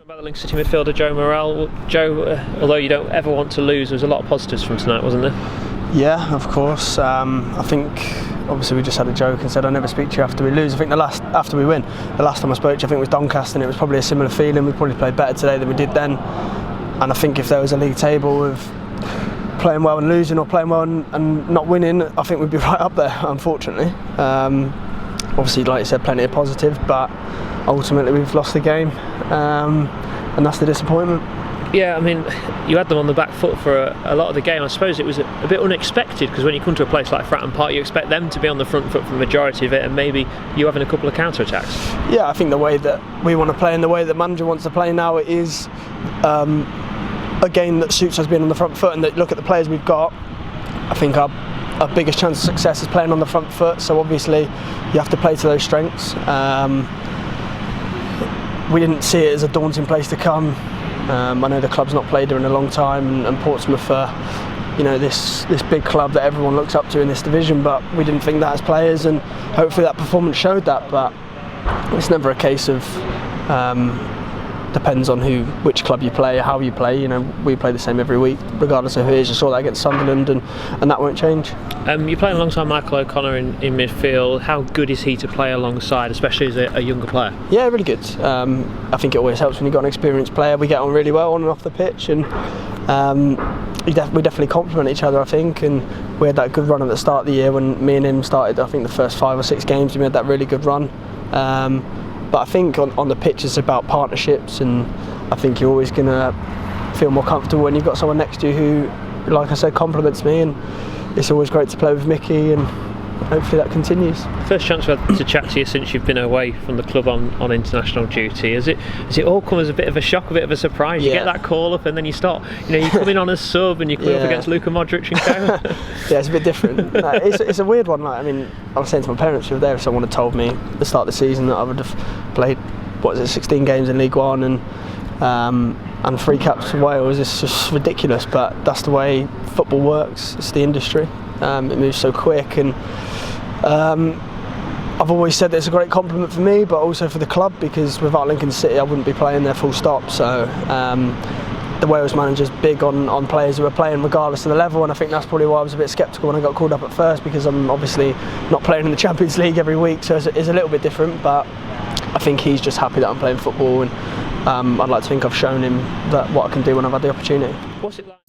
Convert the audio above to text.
About the Lincoln City midfielder Joe Morrell. Joe, although you don't ever want to lose, there was a lot of positives from tonight, wasn't there? Yeah, of course. I think obviously we just had a joke and said I never speak to you after we lose. I think after we win, the last time I spoke to you I think was Doncaster, and it was probably a similar feeling. We probably played better today than we did then. And I think if there was a league table of playing well and losing, or playing well and not winning, I think we'd be right up there, unfortunately. Obviously, like you said, plenty of positive, but ultimately we've lost the game, and that's the disappointment. Yeah, I mean, you had them on the back foot for a lot of the game. I suppose it was a bit unexpected, because when you come to a place like Fratton Park, you expect them to be on the front foot for the majority of it, and maybe you having a couple of counter-attacks. Yeah, I think the way that we want to play and the way that the manager wants to play now, it is a game that suits us being on the front foot, and that look at the players we've got. I think our biggest chance of success is playing on the front foot, so obviously you have to play to those strengths. We didn't see it as a daunting place to come. I know the club's not played there in a long time, and Portsmouth are, this big club that everyone looks up to in this division, but we didn't think that as players, and hopefully that performance showed that. But it's never a case of depends on which club you play, how you play. We play the same every week, regardless of who it is. You saw that against Sunderland, and that won't change. You're playing alongside Michael OConnor in midfield. How good is he to play alongside, especially as a younger player? Yeah, really good. I think it always helps when you've got an experienced player. We get on really well on and off the pitch, and we definitely complement each other, I think. And we had that good run at the start of the year when me and him started. I think the first 5 or 6 games we had that really good run. But I think on the pitch it's about partnerships, and I think you're always going to feel more comfortable when you've got someone next to you who, like I said, compliments me, and it's always great to play with Mickey, and hopefully that continues. First chance we've had to chat to you since you've been away from the club on international duty. Has it all come as a bit of a shock, a bit of a surprise? Yeah. You get that call up and then you start, you come in on a sub and you come up against Luka Modric and co. Yeah, it's a bit different. No, it's a weird one. I was saying to my parents who were there, if someone had told me at the start of the season that I would have played 16 games in League One and 3 caps for Wales, it's just ridiculous. But that's the way football works. It's the industry. It moves so quick, and I've always said that it's a great compliment for me, but also for the club, because without Lincoln City I wouldn't be playing there, full stop. So the Wales manager's big on players who are playing regardless of the level, and I think that's probably why I was a bit sceptical when I got called up at first, because I'm obviously not playing in the Champions League every week, so it's a little bit different. But I think he's just happy that I'm playing football, and I'd like to think I've shown him that what I can do when I've had the opportunity. What's it like?